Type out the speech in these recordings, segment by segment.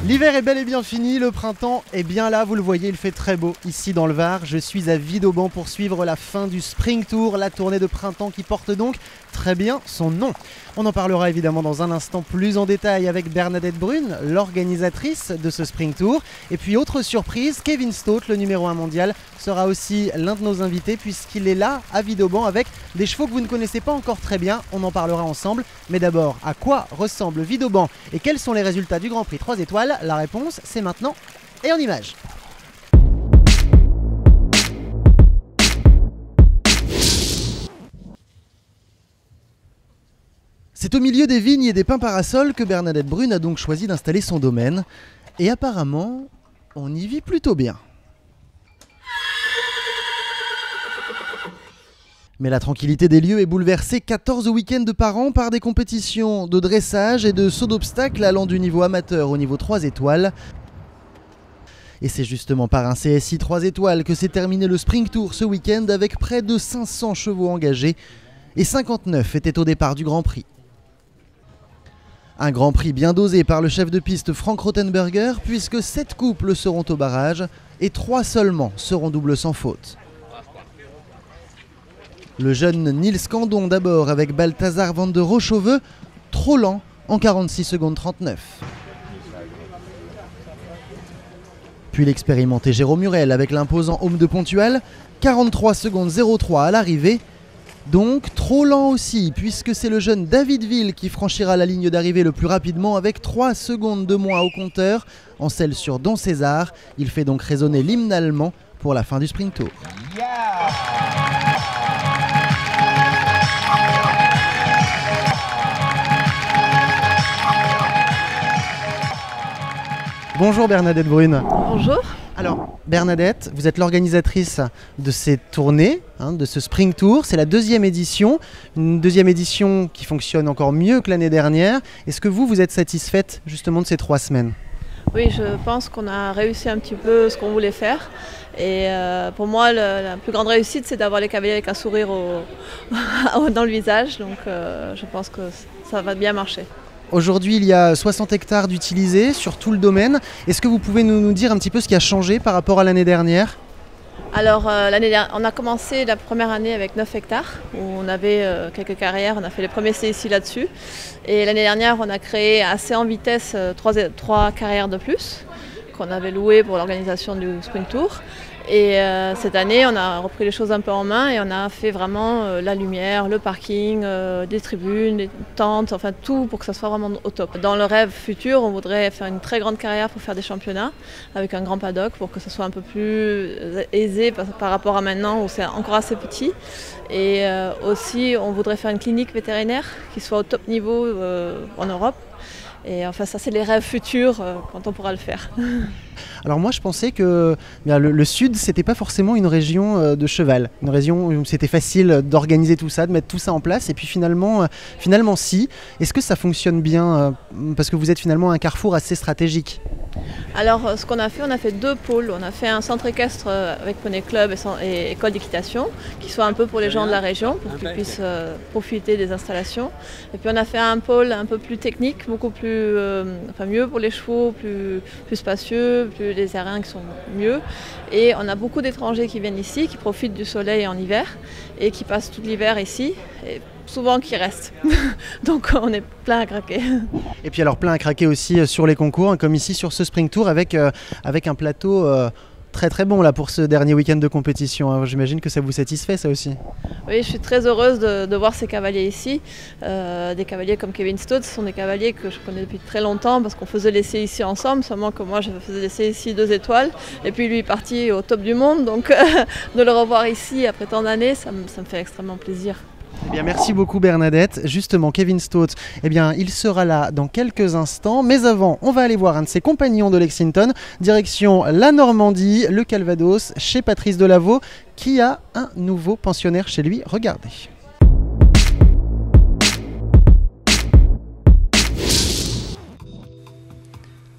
L'hiver est bel et bien fini, le printemps est bien là, vous le voyez, il fait très beau ici dans le Var. Je suis à Vidauban pour suivre la fin du Spring Tour, la tournée de printemps qui porte donc très bien son nom. On en parlera évidemment dans un instant plus en détail avec Bernadette Brune, l'organisatrice de ce Spring Tour. Et puis autre surprise, Kevin Stott, le numéro 1 mondial, sera aussi l'un de nos invités puisqu'il est là à Vidauban avec des chevaux que vous ne connaissez pas encore très bien. On en parlera ensemble. Mais d'abord, à quoi ressemble Vidauban et quels sont les résultats du Grand Prix 3 étoiles? La réponse, c'est maintenant et en images. C'est au milieu des vignes et des pins parasols que Bernadette Brune a donc choisi d'installer son domaine. Et apparemment, on y vit plutôt bien. Mais la tranquillité des lieux est bouleversée 14 week-ends par an par des compétitions de dressage et de saut d'obstacles allant du niveau amateur au niveau 3 étoiles. Et c'est justement par un CSI 3 étoiles que s'est terminé le Spring Tour ce week-end avec près de 500 chevaux engagés et 59 étaient au départ du Grand Prix. Un Grand Prix bien dosé par le chef de piste Frank Rothenberger puisque 7 couples seront au barrage et 3 seulement seront doubles sans faute. Le jeune Nils Candon d'abord avec Balthazar van der Rochauve, trop lent en 46 secondes 39. Puis l'expérimenté Jérôme Murel avec l'imposant Homme de Pontual, 43 secondes 03 à l'arrivée. Donc trop lent aussi puisque c'est le jeune David Ville qui franchira la ligne d'arrivée le plus rapidement avec 3 secondes de moins au compteur en selle sur Don César. Il fait donc résonner l'hymne allemand pour la fin du Spring Tour. Bonjour Bernadette Brune. Bonjour. Alors Bernadette, vous êtes l'organisatrice de cette tournée, de ce Spring Tour. C'est la deuxième édition, une deuxième édition qui fonctionne encore mieux que l'année dernière. Est-ce que vous êtes satisfaite justement de ces 3 semaines? Oui, je pense qu'on a réussi un petit peu ce qu'on voulait faire. Et pour moi, la plus grande réussite, c'est d'avoir les cavaliers avec un sourire dans le visage. Donc je pense que ça va bien marcher. Aujourd'hui, il y a 60 hectares d'utilisés sur tout le domaine. Est-ce que vous pouvez nous dire un petit peu ce qui a changé par rapport à l'année dernière? Alors l'année dernière, on a commencé la première année avec 9 hectares où on avait quelques carrières, on a fait les premiers CSI là-dessus. Et l'année dernière, on a créé assez en vitesse 3 carrières de plus qu'on avait louées pour l'organisation du Spring Tour. Et cette année, on a repris les choses un peu en main et on a fait vraiment la lumière, le parking, des tribunes, des tentes, enfin tout pour que ça soit vraiment au top. Dans le rêve futur, on voudrait faire une très grande carrière pour faire des championnats avec un grand paddock pour que ça soit un peu plus aisé par rapport à maintenant où c'est encore assez petit. Et aussi, on voudrait faire une clinique vétérinaire qui soit au top niveau en Europe. Et enfin, ça, c'est les rêves futurs quand on pourra le faire. Alors moi, je pensais que le Sud, c'était pas forcément une région de cheval, une région où c'était facile d'organiser tout ça, de mettre tout ça en place. Et puis finalement si. Est-ce que ça fonctionne bien parce que vous êtes finalement un carrefour assez stratégique? Alors, ce qu'on a fait 2 pôles. On a fait un centre équestre avec Poney Club et école d'équitation, qui soit un peu pour les gens de la région, pour qu'ils puissent profiter des installations. Et puis on a fait un pôle un peu plus technique, beaucoup plus, mieux pour les chevaux, plus spacieux, plus les aériens qui sont mieux. Et on a beaucoup d'étrangers qui viennent ici, qui profitent du soleil en hiver et qui passent tout l'hiver ici. Et souvent qui restent. Donc on est plein à craquer. Et puis alors plein à craquer aussi sur les concours, comme ici sur ce Spring Tour avec un plateau très très bon là pour ce dernier week-end de compétition. J'imagine que ça vous satisfait ça aussi? Oui, je suis très heureuse de voir ces cavaliers ici. Des cavaliers comme Kevin Stott, ce sont des cavaliers que je connais depuis très longtemps parce qu'on faisait l'essai ici ensemble, seulement que moi je faisais l'essai ici 2 étoiles et puis lui est parti au top du monde, donc de le revoir ici après tant d'années, ça me fait extrêmement plaisir. Eh bien, merci beaucoup Bernadette. Justement, Kevin Stott, il sera là dans quelques instants. Mais avant, on va aller voir un de ses compagnons de Lexington, direction la Normandie, le Calvados, chez Patrice Delaveau, qui a un nouveau pensionnaire chez lui. Regardez.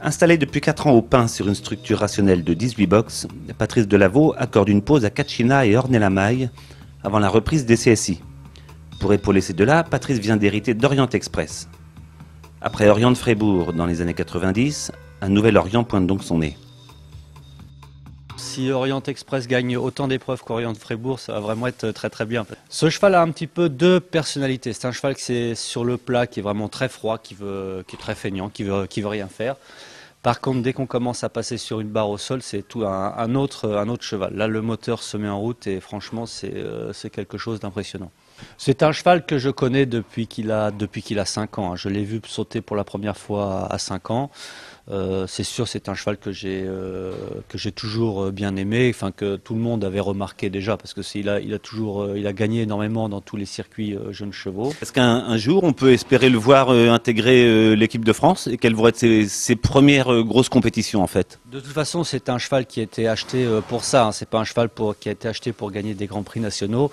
Installé depuis 4 ans au Pin sur une structure rationnelle de 18 box, Patrice Delaveau accorde une pause à Kachina et Ornay-la-Maille avant la reprise des CSI. Pour épauler ces deux-là, Patrice vient d'hériter d'Orient Express. Après Orient de Frébourg dans les années 90, Un nouvel Orient pointe donc son nez. Si Orient Express gagne autant d'épreuves qu'Orient de Freiburg, ça va vraiment être très très bien. Ce cheval a un petit peu deux personnalités. C'est un cheval qui est sur le plat, qui est vraiment très froid, qui est très feignant, qui veut rien faire. Par contre, dès qu'on commence à passer sur une barre au sol, c'est tout un autre cheval. Là, le moteur se met en route et franchement, c'est quelque chose d'impressionnant. C'est un cheval que je connais depuis qu'il a 5 ans. Je l'ai vu sauter pour la première fois à 5 ans. C'est sûr, c'est un cheval que j'ai toujours bien aimé, enfin que tout le monde avait remarqué déjà, parce que il a gagné énormément dans tous les circuits jeunes chevaux. Est-ce qu'un jour on peut espérer le voir intégrer l'équipe de France et quelles vont être ses premières grosses compétitions en fait? De toute façon, c'est un cheval qui a été acheté pour ça. C'est pas un cheval qui a été acheté pour gagner des grands prix nationaux.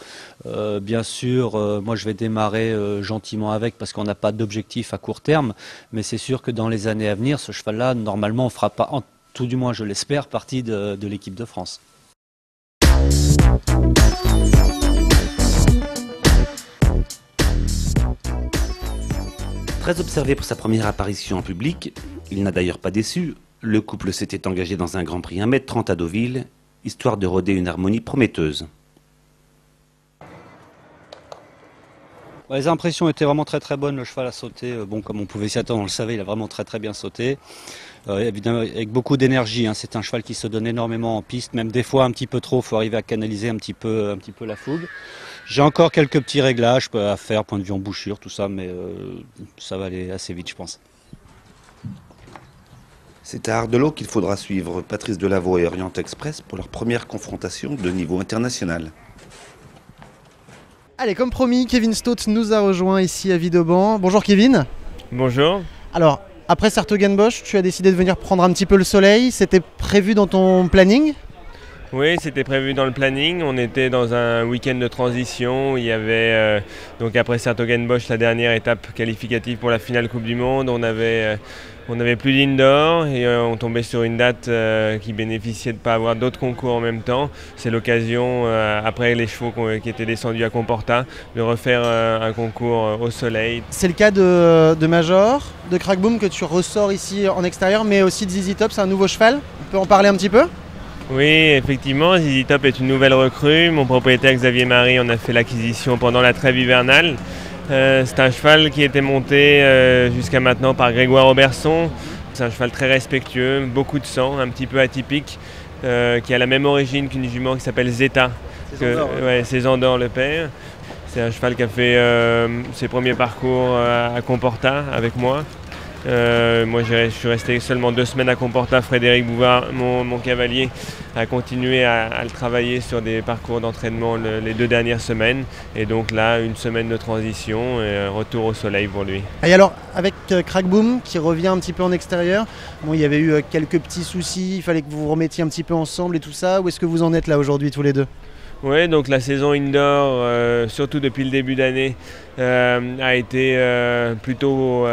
Bien sûr, moi je vais démarrer gentiment avec parce qu'on n'a pas d'objectif à court terme, mais c'est sûr que dans les années à venir, ce cheval-là, normalement, on fera pas, tout du moins je l'espère, partie de l'équipe de France. Très observé pour sa première apparition en public, il n'a d'ailleurs pas déçu. Le couple s'était engagé dans un Grand Prix 1m30 à Deauville, histoire de roder une harmonie prometteuse. Les impressions étaient vraiment très très bonnes, le cheval a sauté, comme on pouvait s'y attendre, on le savait, il a vraiment très très bien sauté. Évidemment avec beaucoup d'énergie, c'est un cheval qui se donne énormément en piste, même des fois un petit peu trop, il faut arriver à canaliser un petit peu la fougue. J'ai encore quelques petits réglages à faire, point de vue embouchure, tout ça, mais ça va aller assez vite je pense. C'est à Ardelot qu'il faudra suivre Patrice Delaveau et Orient Express pour leur première confrontation de niveau international. Allez, comme promis, Kevin Stott nous a rejoint ici à Vidauban. Bonjour Kevin. Bonjour. Alors, après Sertogenbosch, tu as décidé de venir prendre un petit peu le soleil. C'était prévu dans ton planning ? Oui, c'était prévu dans le planning. On était dans un week-end de transition. Il y avait, donc après Sertogenbosch, la dernière étape qualificative pour la finale Coupe du Monde. On avait plus d'indoor et on tombait sur une date qui bénéficiait de ne pas avoir d'autres concours en même temps. C'est l'occasion, après les chevaux qui étaient descendus à Comporta, de refaire un concours au soleil. C'est le cas de Major, de Crackboom que tu ressors ici en extérieur, mais aussi de ZZ Top, c'est un nouveau cheval. On peut en parler un petit peu ? Oui, effectivement, ZZ Top est une nouvelle recrue. Mon propriétaire Xavier Marie en a fait l'acquisition pendant la trêve hivernale. C'est un cheval qui était monté jusqu'à maintenant par Grégoire Auberson. C'est un cheval très respectueux, beaucoup de sang, un petit peu atypique, qui a la même origine qu'une jument qui s'appelle Zeta. C'est Zandor le père. C'est un cheval qui a fait ses premiers parcours à Comporta avec moi. Moi je suis resté seulement 2 semaines à Comporta. Frédéric Bouvard, mon cavalier, a continué à le travailler sur des parcours d'entraînement les 2 dernières semaines. Et donc là, une semaine de transition et retour au soleil pour lui. Et alors, avec Crackboom qui revient un petit peu en extérieur, il y avait eu quelques petits soucis, il fallait que vous vous remettiez un petit peu ensemble et tout ça. Où est-ce que vous en êtes là aujourd'hui tous les deux ? Oui, donc la saison indoor, surtout depuis le début d'année, a été plutôt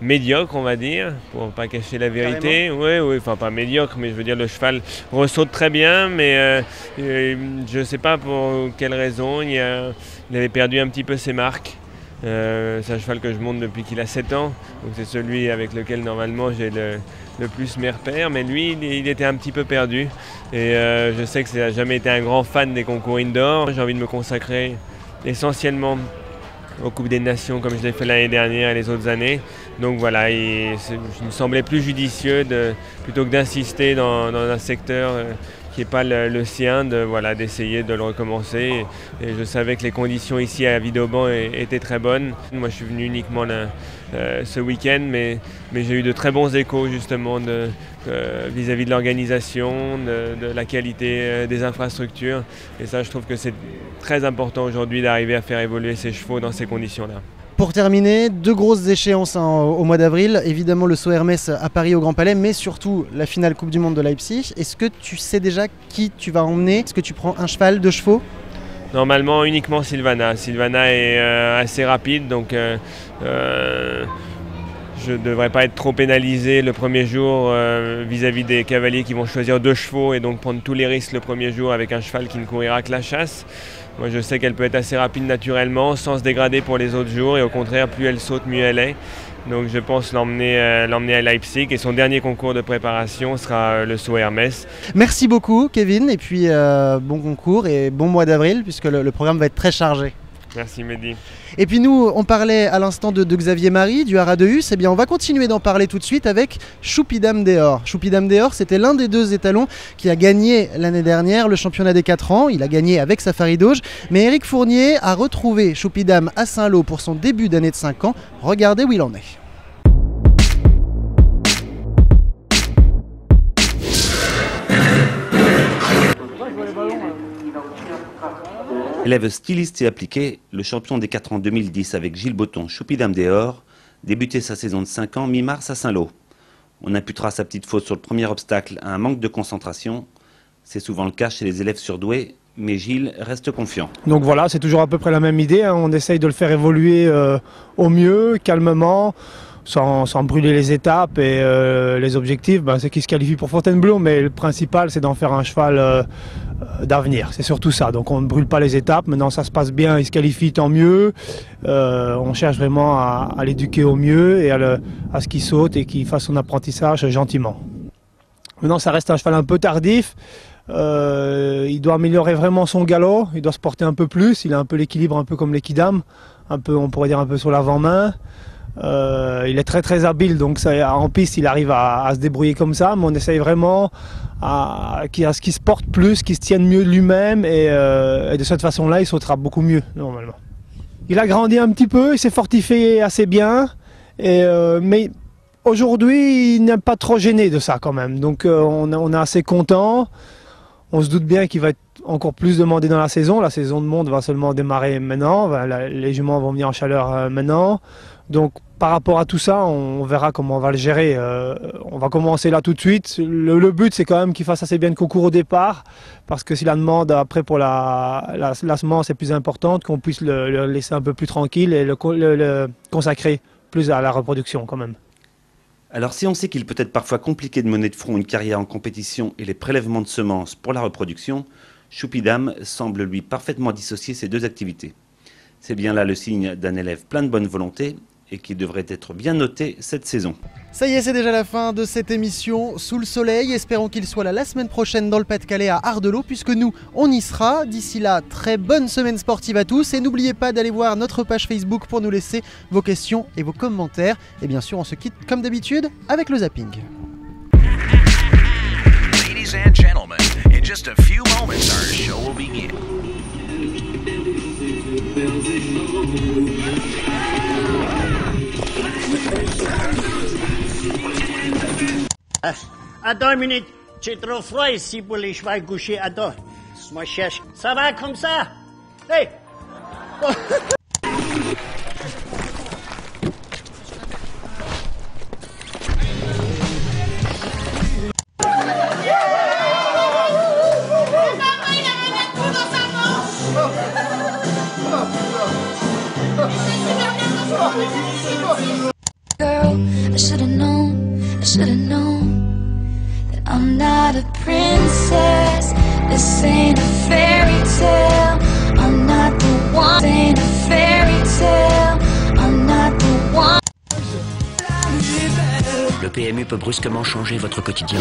médiocre, on va dire, pour ne pas cacher la vérité. Oui, enfin pas médiocre, mais je veux dire le cheval ressaute très bien, mais je ne sais pas pour quelle raison, il avait perdu un petit peu ses marques. C'est un cheval que je monte depuis qu'il a 7 ans, donc c'est celui avec lequel normalement j'ai le plus mes repères, mais lui il était un petit peu perdu et je sais que ça n'a jamais été un grand fan des concours indoor. J'ai envie de me consacrer essentiellement aux Coupes des Nations comme je l'ai fait l'année dernière et les autres années. Donc voilà, il me semblait plus judicieux plutôt que d'insister dans un secteur qui n'est pas le sien, d'essayer de le recommencer. Et je savais que les conditions ici à Vidauban étaient très bonnes. Moi je suis venu uniquement ce week-end, mais j'ai eu de très bons échos justement vis-à-vis de l'organisation, de la qualité des infrastructures. Et ça, je trouve que c'est très important aujourd'hui d'arriver à faire évoluer ces chevaux dans ces conditions-là. Pour terminer, 2 grosses échéances au mois d'avril. Évidemment le Saut Hermès à Paris au Grand Palais, mais surtout la finale Coupe du Monde de Leipzig. Est-ce que tu sais déjà qui tu vas emmener ? Est-ce que tu prends un cheval, 2 chevaux ? Normalement uniquement Silvana. Silvana est assez rapide, donc je ne devrais pas être trop pénalisé le premier jour vis-à-vis des cavaliers qui vont choisir 2 chevaux et donc prendre tous les risques le premier jour avec un cheval qui ne courira que la chasse. Moi je sais qu'elle peut être assez rapide naturellement sans se dégrader pour les autres jours et au contraire plus elle saute mieux elle est. Donc je pense l'emmener à Leipzig, et son dernier concours de préparation sera le saut Hermès. Merci beaucoup Kevin, et puis bon concours et bon mois d'avril puisque le programme va être très chargé. Merci Mehdi. Et puis nous, on parlait à l'instant de Xavier Marie, du Haras de Hus. Eh bien, on va continuer d'en parler tout de suite avec Choupidam Dehors. Choupidam Dehors, c'était l'un des 2 étalons qui a gagné l'année dernière le championnat des 4 ans. Il a gagné avec Safari Doge. Mais Eric Fournier a retrouvé Choupidam à Saint-Lô pour son début d'année de 5 ans. Regardez où il en est. Élève styliste et appliqué, le champion des 4 ans 2010 avec Gilles Botton, Choupidam Dehors, débutait sa saison de 5 ans mi-mars à Saint-Lô. On imputera sa petite faute sur le premier obstacle à un manque de concentration. C'est souvent le cas chez les élèves surdoués, mais Gilles reste confiant. Donc voilà, c'est toujours à peu près la même idée, hein. On essaye de le faire évoluer au mieux, calmement, sans brûler les étapes et les objectifs, c'est qu'il se qualifie pour Fontainebleau, mais le principal c'est d'en faire un cheval d'avenir, c'est surtout ça. Donc on ne brûle pas les étapes, maintenant ça se passe bien, il se qualifie, tant mieux. On cherche vraiment à l'éduquer au mieux et à ce qu'il saute et qu'il fasse son apprentissage gentiment. Maintenant ça reste un cheval un peu tardif, il doit améliorer vraiment son galop, il doit se porter un peu plus, il a un peu l'équilibre un peu comme l'Equidam, un peu, on pourrait dire un peu sur l'avant-main. Il est très habile, donc en piste il arrive à se débrouiller comme ça, mais on essaye vraiment à ce qu'il se porte plus, qu'il se tienne mieux lui-même, et de cette façon-là il sautera beaucoup mieux normalement. Il a grandi un petit peu, il s'est fortifié assez bien, mais aujourd'hui il n'est pas trop gêné de ça quand même, donc on est assez content. On se doute bien qu'il va être encore plus demandé dans la saison de monte va seulement démarrer maintenant, les juments vont venir en chaleur maintenant. Donc par rapport à tout ça, on verra comment on va le gérer. On va commencer là tout de suite. Le but c'est quand même qu'il fasse assez bien de concours au départ, parce que si la demande après pour la semence est plus importante, qu'on puisse le laisser un peu plus tranquille et le consacrer plus à la reproduction quand même. Alors si on sait qu'il peut être parfois compliqué de mener de front une carrière en compétition et les prélèvements de semences pour la reproduction, Choupidam semble lui parfaitement dissocier ces 2 activités. C'est bien là le signe d'un élève plein de bonne volonté et qui devrait être bien noté cette saison. Ça y est, c'est déjà la fin de cette émission Sous le soleil. Espérons qu'il soit là la semaine prochaine dans le Pas-de-Calais à Ardelot, puisque nous, on y sera. D'ici là, très bonne semaine sportive à tous. Et n'oubliez pas d'aller voir notre page Facebook pour nous laisser vos questions et vos commentaires. Et bien sûr, on se quitte comme d'habitude avec le zapping. Ladies and gentlemen, in just a few moments our show will begin. Attends une minute, tu es trop froid ici pour les chevaux couchés. Attends, moi je cherche. Ça va comme ça? Hey! Girl, I should've known that I'm not a princess. This ain't a fairy tale. I'm not the one. This ain't a fairy tale. I'm not the one. Le PMU peut brusquement changer votre quotidien.